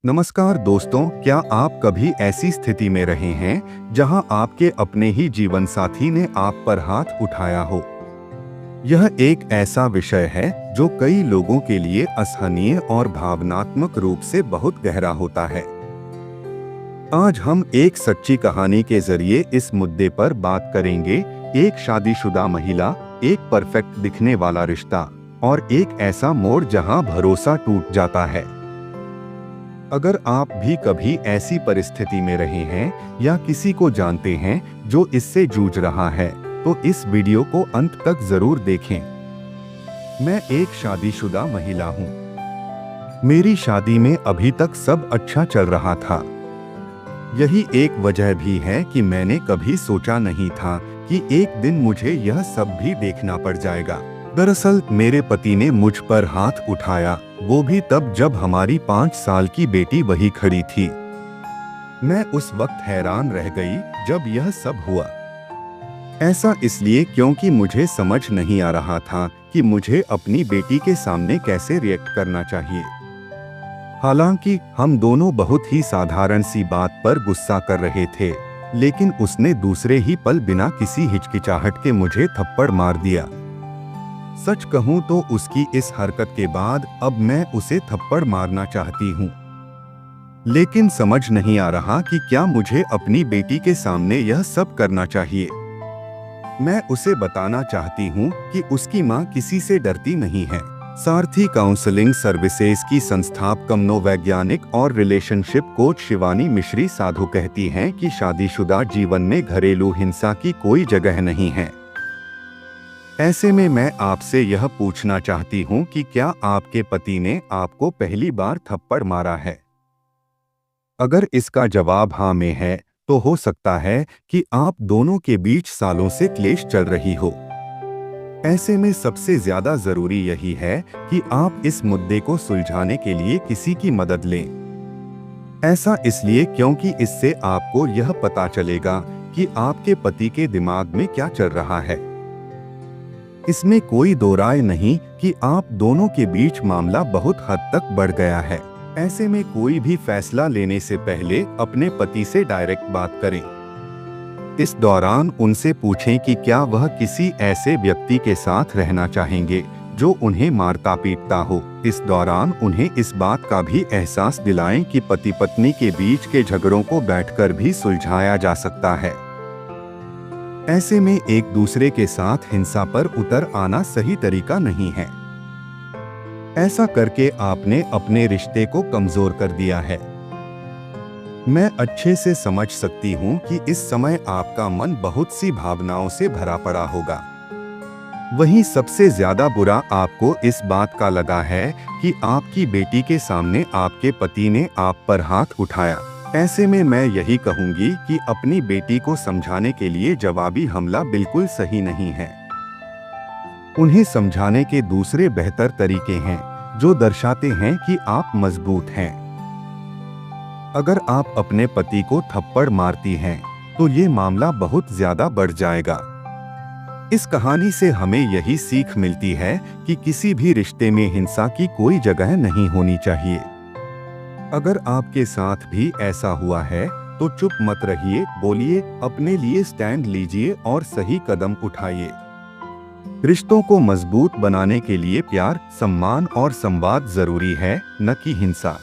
नमस्कार दोस्तों, क्या आप कभी ऐसी स्थिति में रहे हैं जहां आपके अपने ही जीवन साथी ने आप पर हाथ उठाया हो? यह एक ऐसा विषय है जो कई लोगों के लिए असहनीय और भावनात्मक रूप से बहुत गहरा होता है। आज हम एक सच्ची कहानी के जरिए इस मुद्दे पर बात करेंगे। एक शादीशुदा महिला, एक परफेक्ट दिखने वाला रिश्ता और एक ऐसा मोड़ जहां भरोसा टूट जाता है। अगर आप भी कभी ऐसी परिस्थिति में रहे हैं या किसी को जानते हैं जो इससे जूझ रहा है, तो इस वीडियो को अंत तक जरूर देखें। मैं एक शादीशुदा महिला हूं। मेरी शादी में अभी तक सब अच्छा चल रहा था। यही एक वजह भी है कि मैंने कभी सोचा नहीं था कि एक दिन मुझे यह सब भी देखना पड़ जाएगा। दरअसल मेरे पति ने मुझ पर हाथ उठाया, वो भी तब जब हमारी 5 साल की बेटी वहीं खड़ी थी। मैं उस वक्त हैरान रह गई जब यह सब हुआ। ऐसा इसलिए क्योंकि मुझे समझ नहीं आ रहा था कि मुझे अपनी बेटी के सामने कैसे रिएक्ट करना चाहिए। हालांकि हम दोनों बहुत ही साधारण सी बात पर गुस्सा कर रहे थे, लेकिन उसने दूसरे ही पल बिना किसी हिचकिचाहट के मुझे थप्पड़ मार दिया। सच कहूं तो उसकी इस हरकत के बाद अब मैं उसे थप्पड़ मारना चाहती हूं, लेकिन समझ नहीं आ रहा कि क्या मुझे अपनी बेटी के सामने यह सब करना चाहिए। मैं उसे बताना चाहती हूं कि उसकी मां किसी से डरती नहीं है। सारथी काउंसलिंग सर्विसेज की संस्थापक मनोवैज्ञानिक और रिलेशनशिप कोच शिवानी मिश्री साधु कहती हैं कि शादीशुदा जीवन में घरेलू हिंसा की कोई जगह नहीं है। ऐसे में मैं आपसे यह पूछना चाहती हूं कि क्या आपके पति ने आपको पहली बार थप्पड़ मारा है? अगर इसका जवाब हाँ में है, तो हो सकता है कि आप दोनों के बीच सालों से क्लेश चल रही हो। ऐसे में सबसे ज्यादा जरूरी यही है कि आप इस मुद्दे को सुलझाने के लिए किसी की मदद लें। ऐसा इसलिए क्योंकि इससे आपको यह पता चलेगा कि आपके पति के दिमाग में क्या चल रहा है। इसमें कोई दो राय नहीं कि आप दोनों के बीच मामला बहुत हद तक बढ़ गया है। ऐसे में कोई भी फैसला लेने से पहले अपने पति से डायरेक्ट बात करें। इस दौरान उनसे पूछें कि क्या वह किसी ऐसे व्यक्ति के साथ रहना चाहेंगे जो उन्हें मारता पीटता हो। इस दौरान उन्हें इस बात का भी एहसास दिलाएं कि पति पत्नी के बीच के झगड़ों को बैठकर भी सुलझाया जा सकता है। ऐसे में एक दूसरे के साथ हिंसा पर उतर आना सही तरीका नहीं है। ऐसा करके आपने अपने रिश्ते को कमजोर कर दिया है। मैं अच्छे से समझ सकती हूँ कि इस समय आपका मन बहुत सी भावनाओं से भरा पड़ा होगा। वहीं सबसे ज्यादा बुरा आपको इस बात का लगा है कि आपकी बेटी के सामने आपके पति ने आप पर हाथ उठाया। ऐसे में मैं यही कहूंगी कि अपनी बेटी को समझाने के लिए जवाबी हमला बिल्कुल सही नहीं है। उन्हें समझाने के दूसरे बेहतर तरीके हैं जो दर्शाते हैं कि आप मजबूत हैं। अगर आप अपने पति को थप्पड़ मारती हैं, तो ये मामला बहुत ज्यादा बढ़ जाएगा। इस कहानी से हमें यही सीख मिलती है कि किसी भी रिश्ते में हिंसा की कोई जगह नहीं होनी चाहिए। अगर आपके साथ भी ऐसा हुआ है, तो चुप मत रहिए, बोलिए, अपने लिए स्टैंड लीजिए और सही कदम उठाइए। रिश्तों को मजबूत बनाने के लिए प्यार, सम्मान और संवाद जरूरी है, न कि हिंसा।